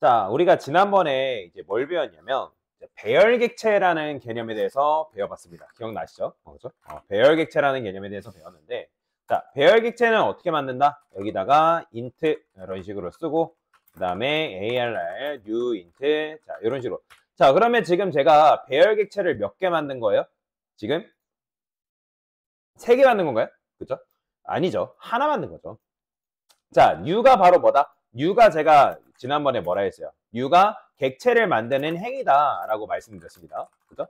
자, 우리가 지난번에 이제 뭘 배웠냐면 이제 배열객체라는 개념에 대해서 배워봤습니다. 기억나시죠? 그죠? 배열객체라는 개념에 대해서 배웠는데, 자, 배열객체는 어떻게 만든다? 여기다가 int 이런 식으로 쓰고, 그 다음에 ARR, new int, 자, 이런 식으로. 자, 그러면 지금 제가 배열객체를 몇 개 만든 거예요? 지금 3개 만든 건가요? 그죠? 아니죠. 하나 만든 거죠. 자, new가 바로 뭐다? new가 제가 지난번에 뭐라 했어요? new가 객체를 만드는 행위다라고 말씀드렸습니다. 그죠?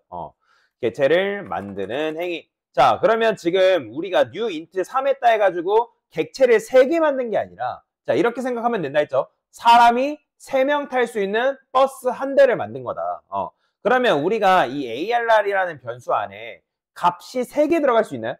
객체를 만드는 행위. 자, 그러면 지금 우리가 new int 3 했다 해가지고 객체를 3개 만든 게 아니라, 자, 이렇게 생각하면 된다 했죠? 사람이 3명 탈 수 있는 버스 한 대를 만든 거다. 그러면 우리가 이 ARR이라는 변수 안에 값이 3개 들어갈 수 있나요?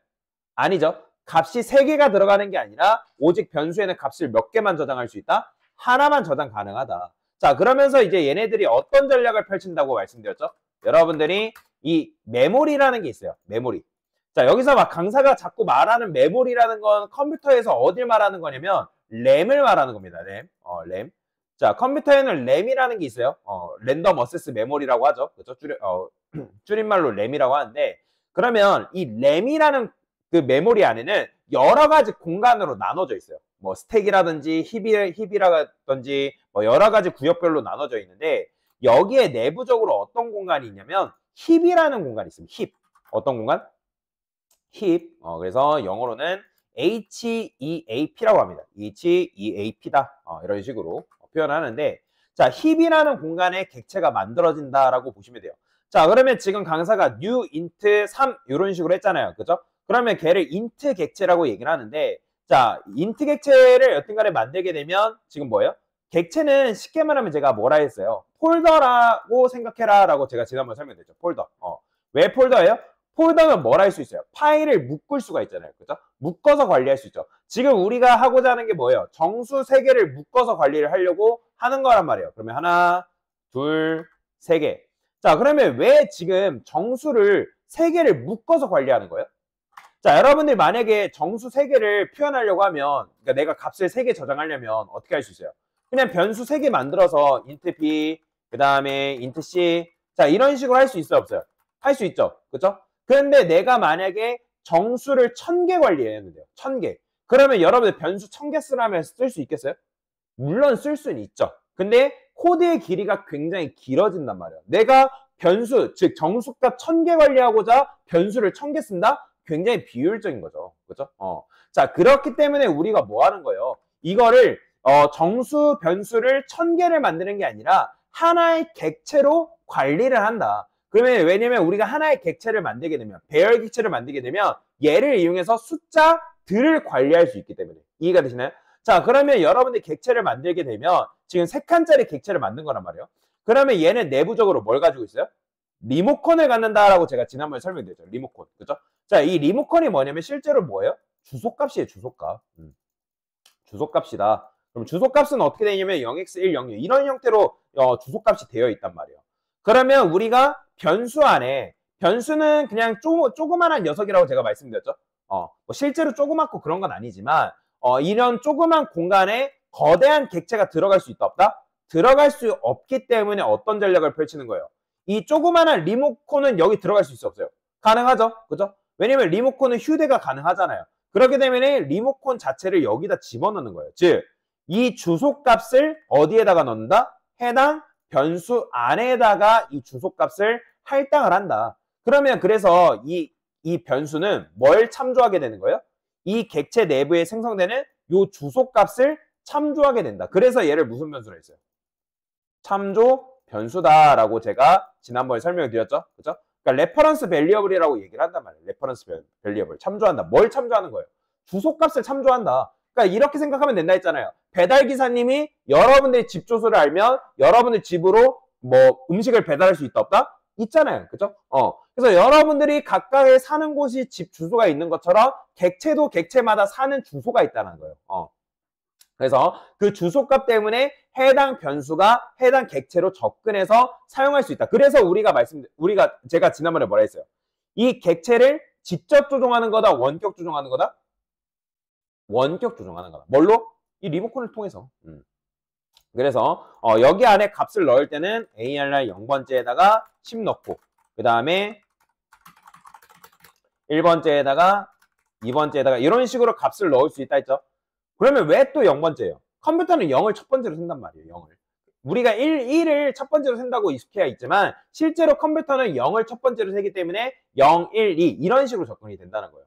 아니죠. 값이 3개가 들어가는 게 아니라 오직 변수에는 값을 몇 개만 저장할 수 있다? 하나만 저장 가능하다. 자, 그러면서 이제 얘네들이 어떤 전략을 펼친다고 말씀드렸죠? 여러분들이 이 메모리라는 게 있어요. 메모리. 자, 여기서 막 강사가 자꾸 말하는 메모리라는 건 컴퓨터에서 어딜 말하는 거냐면 램을 말하는 겁니다. 램. 자, 컴퓨터에는 램이라는 게 있어요. 랜덤 어세스 메모리라고 하죠. 그렇죠? 줄임말로 램이라고 하는데, 그러면 이 램이라는 그 메모리 안에는 여러 가지 공간으로 나눠져 있어요. 뭐 스택이라든지 힙이라든지 뭐 여러 가지 구역별로 나눠져 있는데, 여기에 내부적으로 어떤 공간이 있냐면 힙이라는 공간이 있습니다. 힙. 어떤 공간? 힙. 그래서 영어로는 HEAP라고 합니다. HEAP다. 이런 식으로 표현하는데, 자, 힙이라는 공간에 객체가 만들어진다라고 보시면 돼요. 자, 그러면 지금 강사가 new int 3 이런 식으로 했잖아요. 그죠? 그러면 걔를 int 객체라고 얘기를 하는데, 자, int 객체를 여튼간에 만들게 되면 지금 뭐예요? 객체는 쉽게 말하면 제가 뭐라 했어요? 폴더라고 생각해라 라고 제가 지난번에 설명드렸죠. 폴더. 왜 폴더예요? 폴더면 뭘 할 수 있어요? 파일을 묶을 수가 있잖아요. 그죠? 묶어서 관리할 수 있죠. 지금 우리가 하고자 하는 게 뭐예요? 정수 3개를 묶어서 관리를 하려고 하는 거란 말이에요. 그러면 하나, 둘, 3개. 자, 그러면 왜 지금 정수를 3개를 묶어서 관리하는 거예요? 자, 여러분들 만약에 정수 3개를 표현하려고 하면, 그러니까 내가 값을 3개 저장하려면 어떻게 할 수 있어요? 그냥 변수 3개 만들어서 int b, 그 다음에 int c, 자, 이런 식으로 할 수 있어요, 없어요? 할 수 있죠. 그죠? 그런데 내가 만약에 정수를 1000개 관리해야 되는데요. 1000개. 그러면 여러분들 변수 1000개 쓰라면 쓸 수 있겠어요? 물론 쓸 수는 있죠. 근데 코드의 길이가 굉장히 길어진단 말이에요. 내가 변수, 즉 정수값 1000개 관리하고자 변수를 1000개 쓴다? 굉장히 비효율적인 거죠. 그죠? 자, 그렇기 때문에 우리가 뭐 하는 거예요? 이거를 정수 변수를 1000개를 만드는 게 아니라 하나의 객체로 관리를 한다. 그러면 왜냐면 우리가 하나의 객체를 만들게 되면, 배열 객체를 만들게 되면 얘를 이용해서 숫자들을 관리할 수 있기 때문에. 이해가 되시나요? 자, 그러면 여러분들이 객체를 만들게 되면 지금 3칸짜리 객체를 만든 거란 말이에요. 그러면 얘는 내부적으로 뭘 가지고 있어요? 리모컨을 갖는다라고 제가 지난번에 설명드렸죠. 리모컨. 그죠? 자, 이 리모컨이 뭐냐면 실제로 뭐예요? 주소값이에요. 주소값. 주소값이다. 그럼 주소값은 어떻게 되냐면 0x1, 0, 2 이런 형태로 주소값이 되어 있단 말이에요. 그러면 우리가 변수 안에, 변수는 그냥 조그만한 녀석이라고 제가 말씀드렸죠. 뭐 실제로 조그맣고 그런 건 아니지만 이런 조그만 공간에 거대한 객체가 들어갈 수 있다 없다? 들어갈 수 없기 때문에 어떤 전략을 펼치는 거예요? 이 조그만한 리모컨은 여기 들어갈 수 있어 없어요? 가능하죠. 그죠? 왜냐면 리모컨은 휴대가 가능하잖아요. 그렇게 되면 리모컨 자체를 여기다 집어넣는 거예요. 즉, 이 주소값을 어디에다가 넣는다? 해당 변수 안에다가 이 주소값을 할당을 한다. 그러면 그래서 이 변수는 뭘 참조하게 되는 거예요? 이 객체 내부에 생성되는 이 주소값을 참조하게 된다. 그래서 얘를 무슨 변수로 했어요? 참조 변수다라고 제가 지난번에 설명을 드렸죠. 그죠? 그러니까 레퍼런스 밸리어블이라고 얘기를 한단 말이에요. 레퍼런스 밸리어블. 참조한다. 뭘 참조하는 거예요? 주소값을 참조한다. 그러니까 이렇게 생각하면 된다 했잖아요. 배달기사님이 여러분들의 집 주소를 알면 여러분들 집으로 뭐 음식을 배달할 수 있다 없다? 있잖아요. 그죠? 그래서 여러분들이 각각의 사는 곳이 집 주소가 있는 것처럼 객체도 객체마다 사는 주소가 있다는 거예요. 그래서 그 주소값 때문에 해당 변수가 해당 객체로 접근해서 사용할 수 있다. 그래서 제가 지난번에 뭐라 했어요? 이 객체를 직접 조종하는 거다, 원격 조종하는 거다? 원격 조종하는 거다. 뭘로? 이 리모컨을 통해서. 그래서 여기 안에 값을 넣을 때는 ARR 0번째에다가 10 넣고 그 다음에 1번째에다가 2번째에다가 이런 식으로 값을 넣을 수 있다 했죠. 그러면 왜 또 0번째예요? 컴퓨터는 0을 첫 번째로 쓴단 말이에요. 0을. 우리가 1을 첫 번째로 쓴다고 익숙해야 있지만 실제로 컴퓨터는 0을 첫 번째로 세기 때문에 0, 1, 2 이런 식으로 접근이 된다는 거예요.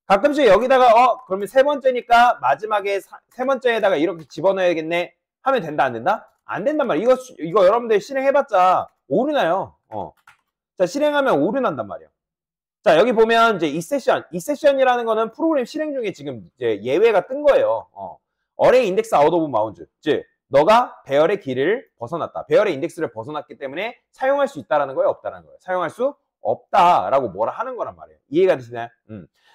가끔씩 여기다가 그러면 세 번째니까 마지막에 세 번째에다가 이렇게 집어넣어야겠네 하면 된다 안 된다? 안 된단 말이에요. 이거 여러분들 실행해봤자 오류나요. 자, 실행하면 오류난단 말이에요. 자, 여기 보면 이제 이 세션이라는 거는 프로그램 실행 중에 지금 이제 예외가 뜬 거예요. 어레이 인덱스 아웃 오브 바운드. 즉, 너가 배열의 길이를 벗어났다. 배열의 인덱스를 벗어났기 때문에 사용할 수 있다라는 거예요, 없다라는 거예요. 사용할 수 없다라고 뭐라 하는 거란 말이에요. 이해가 되시나요?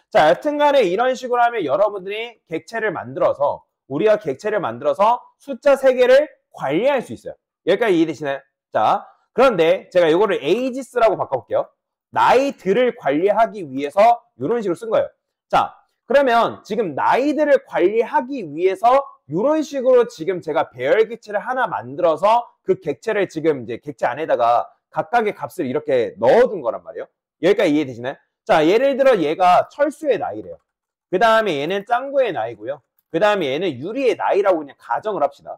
자, 여튼간에 이런 식으로 하면 여러분들이 객체를 만들어서 우리가 객체를 만들어서 숫자 3개를 관리할 수 있어요. 여기까지 이해되시나요? 자, 그런데 제가 이거를 ages라고 바꿔볼게요. 나이들을 관리하기 위해서 이런 식으로 쓴 거예요. 자, 그러면 지금 나이들을 관리하기 위해서 이런 식으로 지금 제가 배열 객체를 하나 만들어서 그 객체를 지금 이제 객체 안에다가 각각의 값을 이렇게 넣어둔 거란 말이에요. 여기까지 이해되시나요? 자, 예를 들어 얘가 철수의 나이래요. 그 다음에 얘는 짱구의 나이고요. 그 다음에 얘는 유리의 나이라고 그냥 가정을 합시다.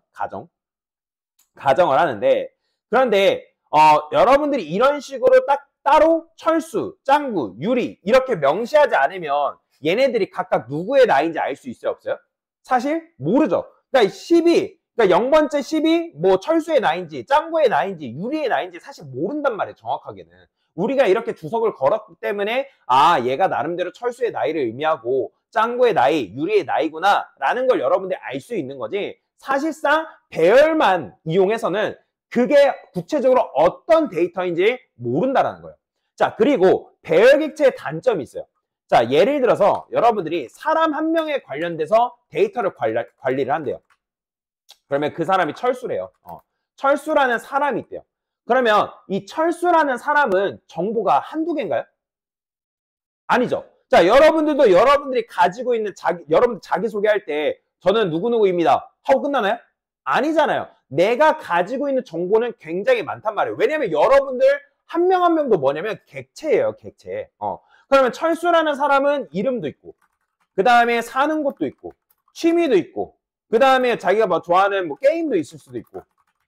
가정을 하는데, 그런데 여러분들이 이런 식으로 딱 따로 철수, 짱구, 유리 이렇게 명시하지 않으면 얘네들이 각각 누구의 나이인지 알 수 있어요, 없어요? 사실 모르죠. 그러니까 12, 그러니까 0번째 12, 뭐 철수의 나이인지, 짱구의 나이인지, 유리의 나이인지 사실 모른단 말이에요, 정확하게는. 우리가 이렇게 주석을 걸었기 때문에 얘가 나름대로 철수의 나이를 의미하고 짱구의 나이, 유리의 나이구나 라는 걸 여러분들이 알 수 있는 거지 사실상 배열만 이용해서는 그게 구체적으로 어떤 데이터인지 모른다라는 거예요. 자, 그리고 배열 객체의 단점이 있어요. 자, 예를 들어서 여러분들이 사람 한 명에 관련돼서 데이터를 관리를 한대요. 그러면 그 사람이 철수래요. 철수라는 사람이 있대요. 그러면 이 철수라는 사람은 정보가 한두 개인가요? 아니죠. 자, 여러분들도 여러분들이 가지고 있는 여러분들 자기소개할 때 저는 누구누구입니다 하고 끝나나요? 아니잖아요. 내가 가지고 있는 정보는 굉장히 많단 말이에요. 왜냐면 여러분들 한 명 한 명도 뭐냐면 객체예요, 객체. 그러면 철수라는 사람은 이름도 있고, 그 다음에 사는 곳도 있고, 취미도 있고, 그 다음에 자기가 뭐 좋아하는 뭐 게임도 있을 수도 있고,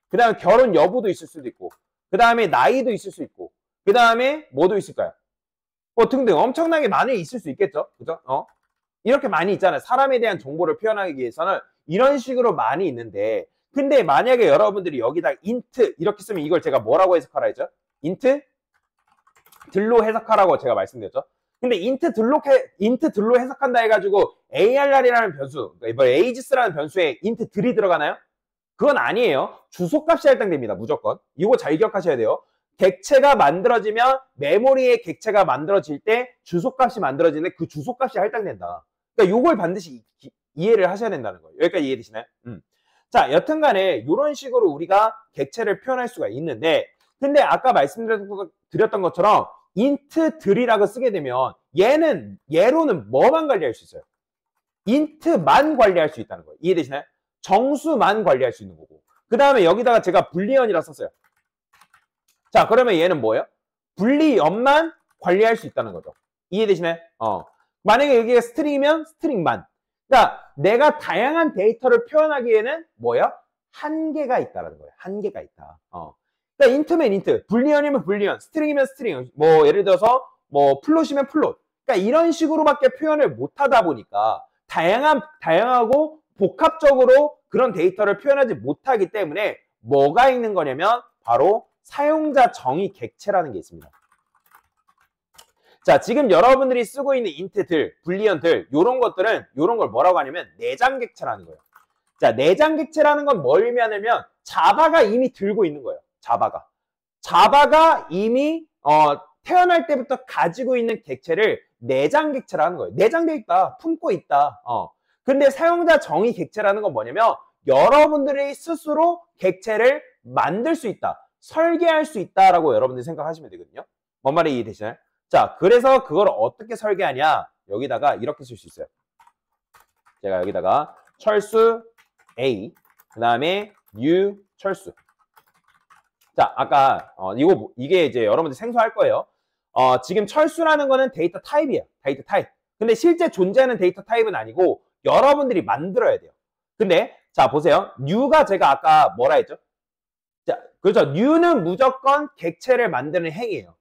그 다음에 결혼 여부도 있을 수도 있고, 그 다음에 나이도 있을 수 있고, 그 다음에 뭐도 있을까요? 등등 엄청나게 많이 있을 수 있겠죠, 그죠? 이렇게 많이 있잖아요. 사람에 대한 정보를 표현하기 위해서는 이런 식으로 많이 있는데, 근데 만약에 여러분들이 여기다 int 이렇게 쓰면 이걸 제가 뭐라고 해석하라 했죠? int 들로 해석하라고 제가 말씀드렸죠. 근데 int 들로 해석한다 해가지고 ARR이라는 변수, 이번 ages라는 변수에 int 들이 들어가나요? 그건 아니에요. 주소값이 할당됩니다. 무조건. 이거 잘 기억하셔야 돼요. 객체가 만들어지면 메모리의 객체가 만들어질 때 주소값이 만들어지는데 그 주소값이 할당된다. 그러니까 이걸 반드시 이해를 하셔야 된다는 거예요. 여기까지 이해되시나요? 자, 여튼간에 이런 식으로 우리가 객체를 표현할 수가 있는데, 근데 아까 말씀드렸던 것처럼 int 들이라고 쓰게 되면 얘로는 뭐만 관리할 수 있어요? int만 관리할 수 있다는 거예요. 이해되시나요? 정수만 관리할 수 있는 거고. 그 다음에 여기다가 제가 불리언이라 썼어요. 자, 그러면 얘는 뭐예요? 불리언만 관리할 수 있다는 거죠. 이해되시나요? 만약에 여기가 스트링이면 스트링만. 그러니까 내가 다양한 데이터를 표현하기에는 뭐예요? 한계가 있다는 거예요. 한계가 있다. 그러니까 int면 int, 불리언이면 불리언, 스트링이면 스트링, 뭐 예를 들어서 뭐 플롯이면 플롯. 그러니까 이런 식으로밖에 표현을 못하다 보니까 다양하고 복합적으로 그런 데이터를 표현하지 못하기 때문에 뭐가 있는 거냐면 바로 사용자 정의 객체라는 게 있습니다. 자, 지금 여러분들이 쓰고 있는 int들, 불리언들 이런 걸 뭐라고 하냐면 내장 객체라는 거예요. 자, 내장 객체라는 건 뭘 의미하냐면 자바가 이미 들고 있는 거예요. 자바가 이미 태어날 때부터 가지고 있는 객체를 내장 객체라는 거예요. 내장되어 있다, 품고 있다. 근데 사용자 정의 객체라는 건 뭐냐면 여러분들이 스스로 객체를 만들 수 있다, 설계할 수 있다라고 여러분들이 생각하시면 되거든요. 뭔 말이 이해되시나요? 자, 그래서 그걸 어떻게 설계하냐? 여기다가 이렇게 쓸 수 있어요. 제가 여기다가 철수 A, 그 다음에 new 철수. 자, 아까 이게 이제 여러분들 생소할 거예요. 지금 철수라는 거는 데이터 타입이에요. 데이터 타입. 근데 실제 존재하는 데이터 타입은 아니고 여러분들이 만들어야 돼요. 근데 자, 보세요. new가 제가 아까 뭐라 했죠? 자, 그렇죠. new는 무조건 객체를 만드는 행위예요.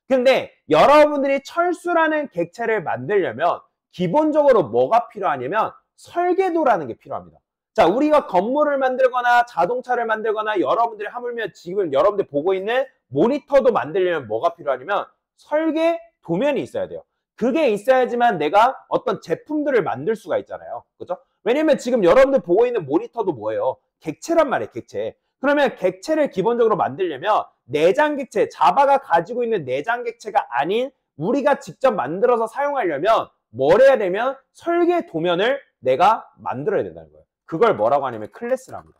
근데 여러분들이 철수라는 객체를 만들려면 기본적으로 뭐가 필요하냐면 설계도라는 게 필요합니다. 자, 우리가 건물을 만들거나 자동차를 만들거나 여러분들이 하물며 지금 여러분들 보고 있는 모니터도 만들려면 뭐가 필요하냐면 설계 도면이 있어야 돼요. 그게 있어야지만 내가 어떤 제품들을 만들 수가 있잖아요. 그죠? 왜냐면 지금 여러분들 보고 있는 모니터도 뭐예요? 객체란 말이에요, 객체. 그러면 객체를 기본적으로 만들려면 내장 객체, 자바가 가지고 있는 내장 객체가 아닌 우리가 직접 만들어서 사용하려면 뭘 해야 되면 설계 도면을 내가 만들어야 된다는 거예요. 그걸 뭐라고 하냐면 클래스라 합니다.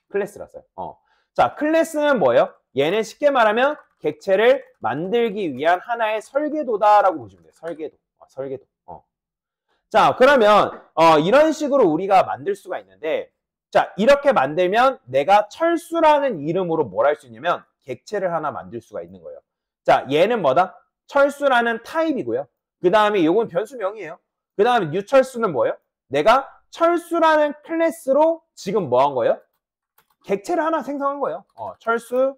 클래스라 써요. 자, 클래스는 뭐예요? 얘는 쉽게 말하면 객체를 만들기 위한 하나의 설계도다라고 보시면 돼요. 설계도. 설계도. 자, 그러면 이런 식으로 우리가 만들 수가 있는데, 자, 이렇게 만들면 내가 철수라는 이름으로 뭘 할 수 있냐면 객체를 하나 만들 수가 있는 거예요. 자, 얘는 뭐다? 철수라는 타입이고요. 그 다음에 이건 변수명이에요. 그 다음에 뉴철수는 뭐예요? 내가 철수라는 클래스로 지금 뭐 한 거예요? 객체를 하나 생성한 거예요. 철수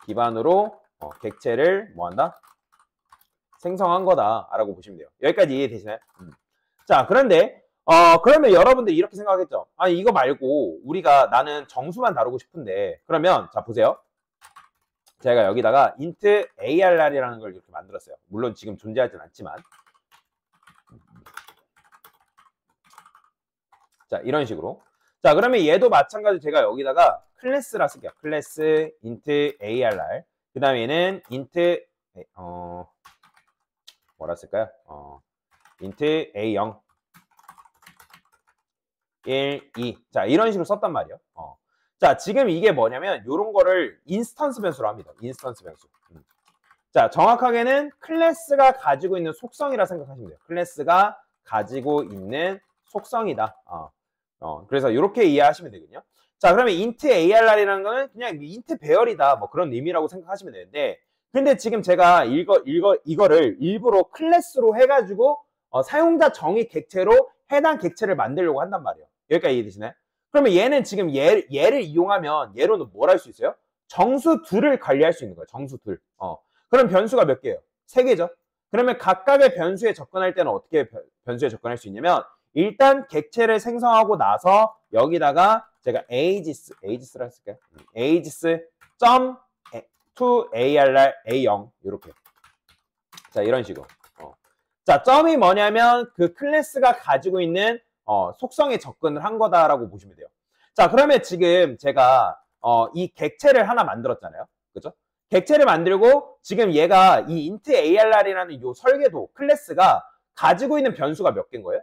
기반으로 객체를 뭐 한다? 생성한 거다라고 보시면 돼요. 여기까지 이해되시나요? 자, 그런데 그러면 여러분들이 이렇게 생각하겠죠. 아니, 이거 말고 우리가 나는 정수만 다루고 싶은데, 그러면 자, 보세요. 제가 여기다가 int arr이라는 걸 이렇게 만들었어요. 물론 지금 존재하진 않지만. 자, 이런 식으로. 자, 그러면 얘도 마찬가지로 제가 여기다가 클래스라 쓸게요. 클래스 int arr. 그 다음에 얘는 int 뭐라 쓸까요? int a0 1, 2. 자, 이런 식으로 썼단 말이에요. 자, 지금 이게 뭐냐면 이런 거를 인스턴스 변수로 합니다. 인스턴스 변수. 자, 정확하게는 클래스가 가지고 있는 속성이라 생각하시면 돼요. 클래스가 가지고 있는 속성이다. 그래서 이렇게 이해하시면 되거든요. 자, 그러면 int arr이라는 거는 그냥 int 배열이다. 뭐 그런 의미라고 생각하시면 되는데, 근데 지금 제가 이거를 일부러 클래스로 해가지고 사용자 정의 객체로 해당 객체를 만들려고 한단 말이에요. 여기까지 이해되시나요? 그러면 얘는 지금 얘를 이용하면 얘로는 뭘 할 수 있어요? 정수 둘을 관리할 수 있는 거예요. 정수 둘. 그럼 변수가 몇 개예요? 3개죠. 그러면 각각의 변수에 접근할 때는 어떻게 변수에 접근할 수 있냐면 일단 객체를 생성하고 나서 여기다가 제가 ages를 쓸까요? ages to arr a0 이렇게. 자, 이런 식으로. 자, 점이 뭐냐면 그 클래스가 가지고 있는 속성에 접근을 한 거다라고 보시면 돼요. 자, 그러면 지금 제가 이 객체를 하나 만들었잖아요. 그죠? 객체를 만들고 지금 얘가 이 int arr이라는 이 설계도 클래스가 가지고 있는 변수가 몇 개인 거예요?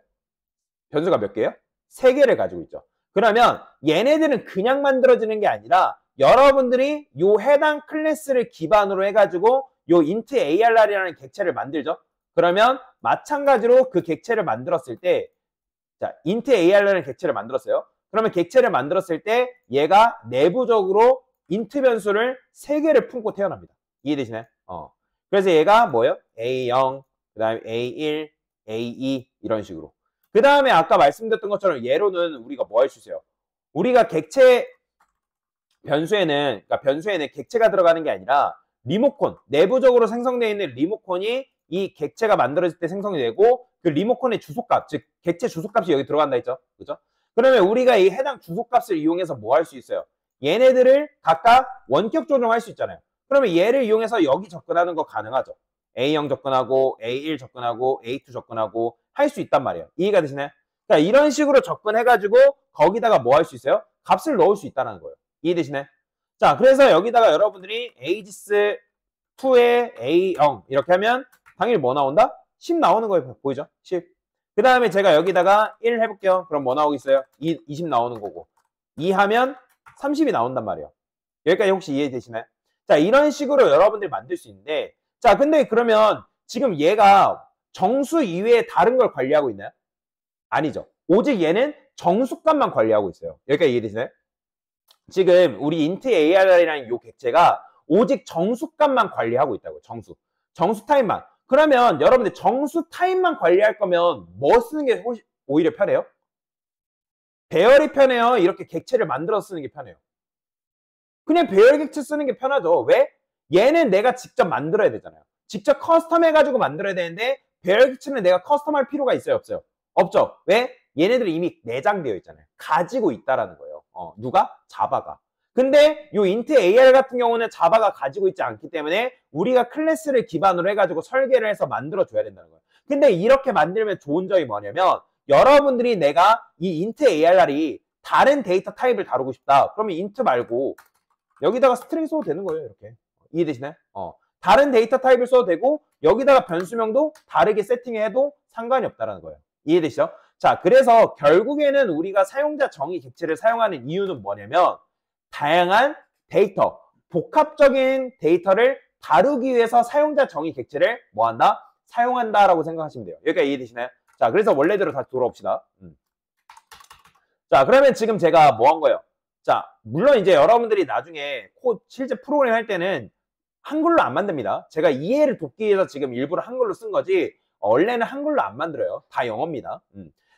변수가 몇 개예요? 3개를 가지고 있죠. 그러면 얘네들은 그냥 만들어지는 게 아니라 여러분들이 요 해당 클래스를 기반으로 해가지고 요 int arr이라는 객체를 만들죠. 그러면 마찬가지로 그 객체를 만들었을 때, 자, int ar라는 객체를 만들었어요. 그러면 객체를 만들었을 때 얘가 내부적으로 int 변수를 3개를 품고 태어납니다. 이해되시나요? 그래서 얘가 뭐예요? a0, 그 다음에 a1, a2 이런 식으로. 그 다음에 아까 말씀드렸던 것처럼 얘로는 우리가 뭐 할 수 있어요? 우리가 객체 변수에는, 그러니까 변수에는 객체가 들어가는 게 아니라 리모컨, 내부적으로 생성되어 있는 리모컨이 이 객체가 만들어질 때 생성이 되고 그 리모컨의 주소값, 즉 객체 주소값이 여기 들어간다 했죠. 그죠? 그러면 우리가 이 해당 주소값을 이용해서 뭐 할 수 있어요? 얘네들을 각각 원격 조정할 수 있잖아요. 그러면 얘를 이용해서 여기 접근하는 거 가능하죠. A0 접근하고 A1 접근하고 A2 접근하고 할 수 있단 말이에요. 이해가 되시나요? 그러니까 이런 식으로 접근해가지고 거기다가 뭐 할 수 있어요? 값을 넣을 수 있다는 거예요. 이해되시나요? 자, 그래서 여기다가 여러분들이 ages 2에 A0 이렇게 하면 당연히 뭐 나온다? 10 나오는 거예요. 보이죠? 10. 그 다음에 제가 여기다가 1 해볼게요. 그럼 뭐 나오겠어요? 20 나오는 거고. 2 하면 30이 나온단 말이에요. 여기까지 혹시 이해되시나요? 자, 이런 식으로 여러분들이 만들 수 있는데, 자, 근데 그러면 지금 얘가 정수 이외에 다른 걸 관리하고 있나요? 아니죠. 오직 얘는 정수값만 관리하고 있어요. 여기까지 이해되시나요? 지금 우리 int arr이라는 이 객체가 오직 정수값만 관리하고 있다고요. 정수 타입만. 그러면 여러분들 정수 타입만 관리할 거면 뭐 쓰는 게 오히려 편해요? 배열이 편해요? 이렇게 객체를 만들어서 쓰는 게 편해요? 그냥 배열 객체 쓰는 게 편하죠. 왜? 얘는 내가 직접 만들어야 되잖아요. 직접 커스텀 해가지고 만들어야 되는데 배열 객체는 내가 커스텀할 필요가 있어요? 없어요? 없죠. 왜? 얘네들이 이미 내장되어 있잖아요. 가지고 있다라는 거예요. 누가? 자바가. 근데 요 int AR 같은 경우는 자바가 가지고 있지 않기 때문에 우리가 클래스를 기반으로 해가지고 설계를 해서 만들어줘야 된다는 거예요. 근데 이렇게 만들면 좋은 점이 뭐냐면 여러분들이 내가 이 int AR이 다른 데이터 타입을 다루고 싶다. 그러면 int 말고 여기다가 스트링 써도 되는 거예요. 이렇게. 이해되시나요? 다른 데이터 타입을 써도 되고 여기다가 변수명도 다르게 세팅해도 상관이 없다는 거예요. 이해되시죠? 자, 그래서 결국에는 우리가 사용자 정의 객체를 사용하는 이유는 뭐냐면 다양한 데이터, 복합적인 데이터를 다루기 위해서 사용자 정의 객체를 뭐한다? 사용한다라고 생각하시면 돼요. 여기까지 이해되시나요? 자, 그래서 원래대로 다시 돌아옵시다. 자, 그러면 지금 제가 뭐 한 거예요? 자, 물론 이제 여러분들이 나중에 실제 프로그램 할 때는 한글로 안 만듭니다. 제가 이해를 돕기 위해서 지금 일부러 한글로 쓴 거지 원래는 한글로 안 만들어요. 다 영어입니다.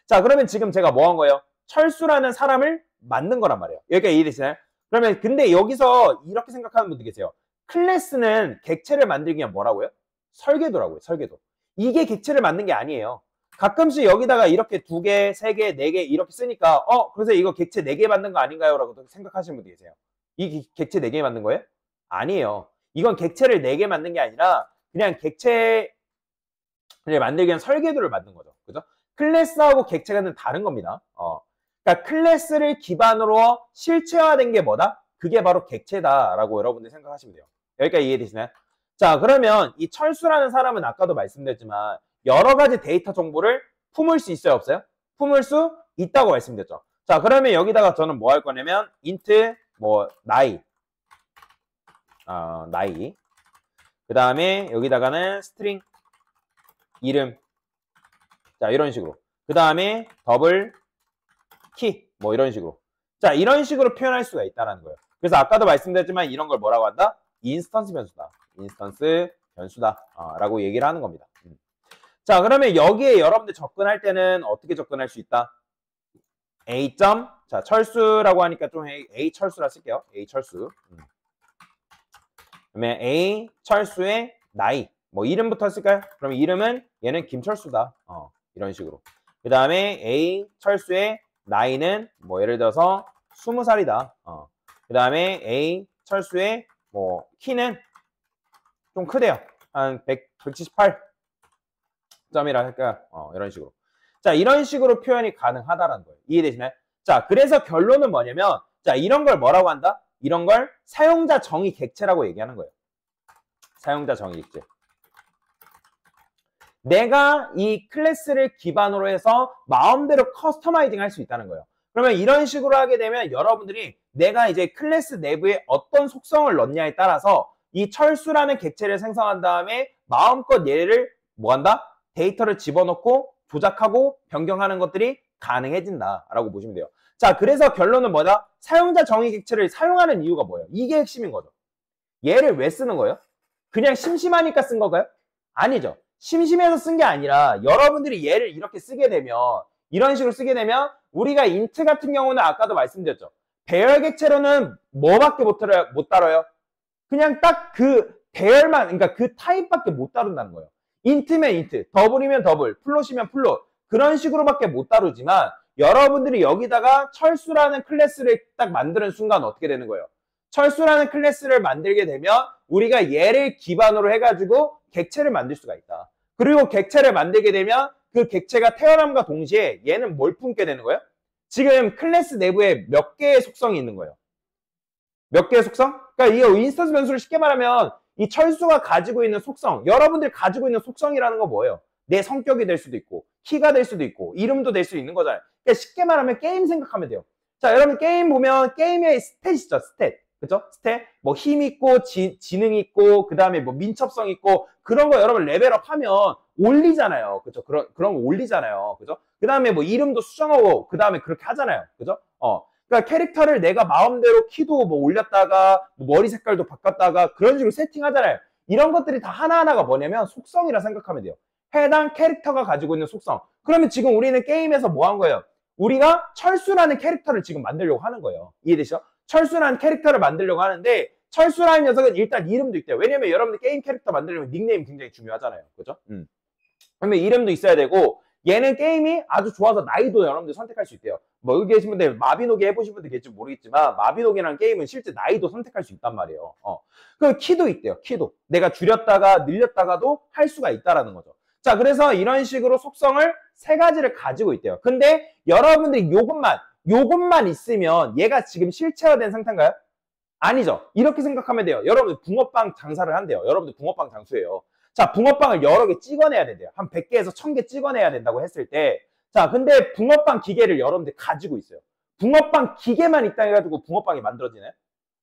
자, 그러면 지금 제가 뭐 한 거예요? 철수라는 사람을 만든 거란 말이에요. 여기까지 이해되시나요? 그러면 근데 여기서 이렇게 생각하는 분들 계세요. 클래스는 객체를 만들기 위한 뭐라고요? 설계도라고요. 설계도. 이게 객체를 만든 게 아니에요. 가끔씩 여기다가 이렇게 2개, 3개, 4개 이렇게 쓰니까 그래서 이거 객체 4개 만든 거 아닌가요? 라고 생각하시는 분들 계세요. 이 객체 4개 만든 거예요? 아니에요. 이건 객체를 4개 만든 게 아니라 그냥 객체를 만들기 위한 설계도를 만든 거죠. 그죠? 클래스하고 객체가 다른 겁니다. 그러니까 클래스를 기반으로 실체화된 게 뭐다? 그게 바로 객체다라고 여러분들 생각하시면 돼요. 여기까지 이해되시나요? 자, 그러면 이 철수라는 사람은 아까도 말씀드렸지만 여러 가지 데이터 정보를 품을 수 있어요? 없어요? 품을 수 있다고 말씀드렸죠. 자, 그러면 여기다가 저는 뭐 할 거냐면 int 나이 나이 그 다음에 여기다가는 스트링 이름 자 이런 식으로 그 다음에 더블 키 이런 식으로 자 이런 식으로 표현할 수가 있다는 거예요. 그래서 아까도 말씀드렸지만 이런 걸 뭐라고 한다? 인스턴스 변수다. 인스턴스 변수다 라고 얘기를 하는 겁니다. 자, 그러면 여기에 여러분들 접근할 때는 어떻게 접근할 수 있다? A. 자, 철수라고 하니까 좀 A 철수라 쓸게요. A 철수. 그러면 A 철수의 나이. 이름부터 쓸까요? 그러면 이름은 얘는 김철수다. 이런 식으로. 그 다음에 A 철수의 나이는 예를 들어서 20살이다. 그 다음에 A 철수의 키는 좀 크대요. 한 178. 점이라 할까요? 이런 식으로. 자, 이런 식으로 표현이 가능하다라는 거예요. 이해되시나요? 자, 그래서 결론은 뭐냐면, 자, 이런 걸 뭐라고 한다? 이런 걸 사용자 정의 객체라고 얘기하는 거예요. 사용자 정의 객체. 내가 이 클래스를 기반으로 해서 마음대로 커스터마이징 할 수 있다는 거예요. 그러면 이런 식으로 하게 되면 여러분들이 내가 이제 클래스 내부에 어떤 속성을 넣냐에 따라서 이 철수라는 객체를 생성한 다음에 마음껏 얘를 뭐한다? 데이터를 집어넣고 조작하고 변경하는 것들이 가능해진다라고 보시면 돼요. 자, 그래서 결론은 뭐다? 사용자 정의 객체를 사용하는 이유가 뭐예요? 이게 핵심인 거죠. 얘를 왜 쓰는 거예요? 그냥 심심하니까 쓴 건가요? 아니죠. 심심해서 쓴 게 아니라 여러분들이 얘를 이렇게 쓰게 되면 이런 식으로 쓰게 되면 우리가 int 같은 경우는 아까도 말씀드렸죠. 배열 객체로는 뭐밖에 못 다뤄요? 그냥 딱 그 배열만, 그러니까 그 타입밖에 못 다룬다는 거예요. int면 int, 더블이면 더블, 플롯이면 플롯 그런 식으로밖에 못 다루지만 여러분들이 여기다가 철수라는 클래스를 딱 만드는 순간 어떻게 되는 거예요? 철수라는 클래스를 만들게 되면 우리가 얘를 기반으로 해가지고 객체를 만들 수가 있다. 그리고 객체를 만들게 되면 그 객체가 태어남과 동시에 얘는 뭘 품게 되는 거예요? 지금 클래스 내부에 몇 개의 속성이 있는 거예요? 몇 개의 속성? 그러니까 이 인스턴스 변수를 쉽게 말하면 이 철수가 가지고 있는 속성, 여러분들이 가지고 있는 속성이라는 거 뭐예요? 내 성격이 될 수도 있고, 키가 될 수도 있고, 이름도 될 수 있는 거잖아요. 그러니까 쉽게 말하면 게임 생각하면 돼요. 자, 여러분 게임 보면 게임의 스탯 있죠, 스탯. 그죠? 스탯, 뭐 힘 있고, 지능 있고, 그 다음에 뭐 민첩성 있고, 그런 거 여러분 레벨업 하면 올리잖아요. 그죠? 그런 거 올리잖아요. 그죠? 그 다음에 뭐 이름도 수정하고, 그 다음에 그렇게 하잖아요. 그죠? 그러니까 캐릭터를 내가 마음대로 키도 뭐 올렸다가, 뭐 머리 색깔도 바꿨다가, 그런 식으로 세팅하잖아요. 이런 것들이 다 하나하나가 뭐냐면 속성이라 생각하면 돼요. 해당 캐릭터가 가지고 있는 속성. 그러면 지금 우리는 게임에서 뭐 한 거예요? 우리가 철수라는 캐릭터를 지금 만들려고 하는 거예요. 이해되시죠? 철수라는 캐릭터를 만들려고 하는데 철수라는 녀석은 일단 이름도 있대요. 왜냐면 여러분들 게임 캐릭터 만들려면 닉네임 굉장히 중요하잖아요. 그죠? 그러면 이름도 있어야 되고 얘는 게임이 아주 좋아서 나이도 여러분들 선택할 수 있대요. 뭐 여기 계신 분들 마비노기 해보신 분들 계실지 모르겠지만 마비노기라는 게임은 실제 나이도 선택할 수 있단 말이에요. 그 키도 있대요. 키도. 내가 줄였다가 늘렸다가도 할 수가 있다라는 거죠. 자, 그래서 이런 식으로 속성을 세 가지를 가지고 있대요. 근데 여러분들이 요것만 있으면 얘가 지금 실체화된 상태인가요? 아니죠. 이렇게 생각하면 돼요. 여러분들 붕어빵 장사를 한대요. 여러분들 붕어빵 장수예요. 자, 붕어빵을 여러 개 찍어내야 된대요. 한 100개에서 1000개 찍어내야 된다고 했을 때, 자, 근데 붕어빵 기계를 여러분들 가지고 있어요. 붕어빵 기계만 있다 해가지고 붕어빵이 만들어지나요?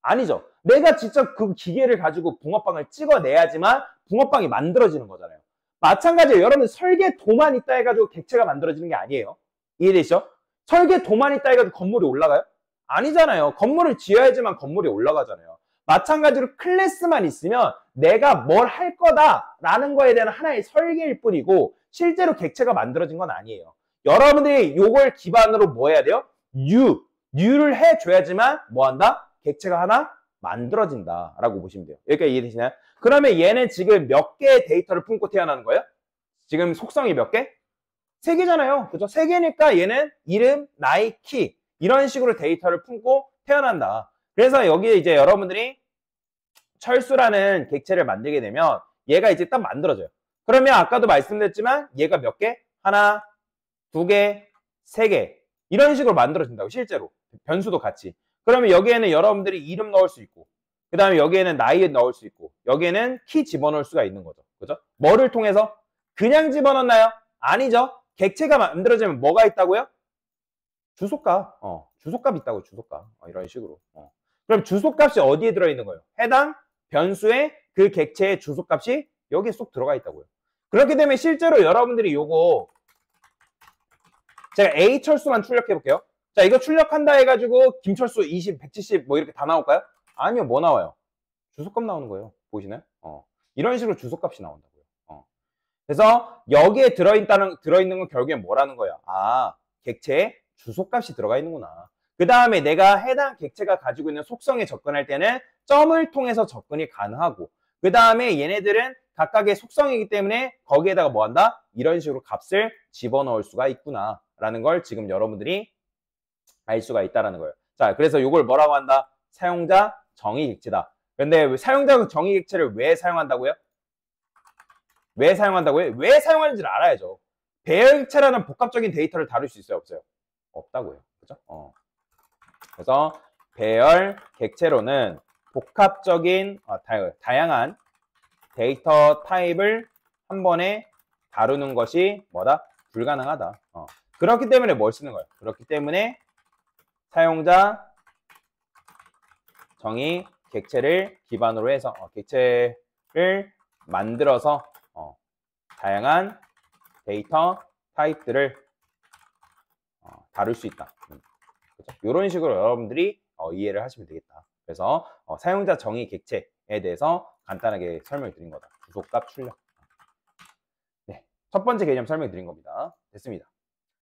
아니죠. 내가 직접 그 기계를 가지고 붕어빵을 찍어내야지만 붕어빵이 만들어지는 거잖아요. 마찬가지예요. 여러분 설계도만 있다 해가지고 객체가 만들어지는 게 아니에요. 이해되시죠? 설계도만 있다 해가지고 건물이 올라가요? 아니잖아요. 건물을 지어야지만 건물이 올라가잖아요. 마찬가지로 클래스만 있으면 내가 뭘 할 거다라는 거에 대한 하나의 설계일 뿐이고 실제로 객체가 만들어진 건 아니에요. 여러분들이 이걸 기반으로 뭐 해야 돼요? 뉴를 해줘야지만 뭐 한다? 객체가 하나 만들어진다라고 보시면 돼요. 여기까지 이해되시나요? 그러면 얘는 지금 몇 개의 데이터를 품고 태어나는 거예요? 지금 속성이 몇 개? 3개잖아요. 그죠? 3개니까 얘는 이름, 나이, 키 이런 식으로 데이터를 품고 태어난다. 그래서 여기에 이제 여러분들이 철수라는 객체를 만들게 되면 얘가 이제 딱 만들어져요. 그러면 아까도 말씀드렸지만 얘가 몇 개? 하나, 2개, 3개 이런 식으로 만들어진다고 실제로. 변수도 같이. 그러면 여기에는 여러분들이 이름 넣을 수 있고 그 다음에 여기에는 나이 넣을 수 있고 여기에는 키 집어넣을 수가 있는 거죠. 그죠? 뭐를 통해서? 그냥 집어넣나요? 아니죠. 객체가 만들어지면 뭐가 있다고요? 주소값. 주소값 있다고 주소값. 이런 식으로. 그럼 주소값이 어디에 들어있는 거예요? 해당 변수의 그 객체의 주소값이 여기에 쏙 들어가 있다고요. 그렇기 때문에 실제로 여러분들이 요거 제가 A 철수만 출력해 볼게요. 자, 이거 출력한다 해가지고 김철수 20, 170 뭐 이렇게 다 나올까요? 아니요. 뭐 나와요? 주소값 나오는 거예요. 보이시나요? 이런 식으로 주소값이 나온다고요. 그래서 여기에 들어있는 건 결국엔 뭐라는 거야? 아, 객체에 주소값이 들어가 있는구나. 그 다음에 내가 해당 객체가 가지고 있는 속성에 접근할 때는 점을 통해서 접근이 가능하고 그 다음에 얘네들은 각각의 속성이기 때문에 거기에다가 뭐 한다? 이런 식으로 값을 집어넣을 수가 있구나 라는 걸 지금 여러분들이 알 수가 있다는 거예요. 자, 그래서 이걸 뭐라고 한다? 사용자 정의 객체다. 근데 사용자 정의 객체를 왜 사용한다고요? 왜 사용한다고요? 왜 사용하는지를 알아야죠. 배열 객체라는 복합적인 데이터를 다룰 수 있어요? 없어요? 없다고요. 그죠? 그래서 배열 객체로는 복합적인 다양한 데이터 타입을 한 번에 다루는 것이 뭐다? 불가능하다. 그렇기 때문에 뭘 쓰는 거예요? 그렇기 때문에 사용자 정의 객체를 기반으로 해서 객체를 만들어서 다양한 데이터 타입들을 다룰 수 있다. 그렇죠? 이런 식으로 여러분들이 이해를 하시면 되겠다. 그래서 사용자 정의 객체에 대해서 간단하게 설명을 드린 거다. 주소값 출력. 네, 첫 번째 개념 설명 드린 겁니다. 됐습니다.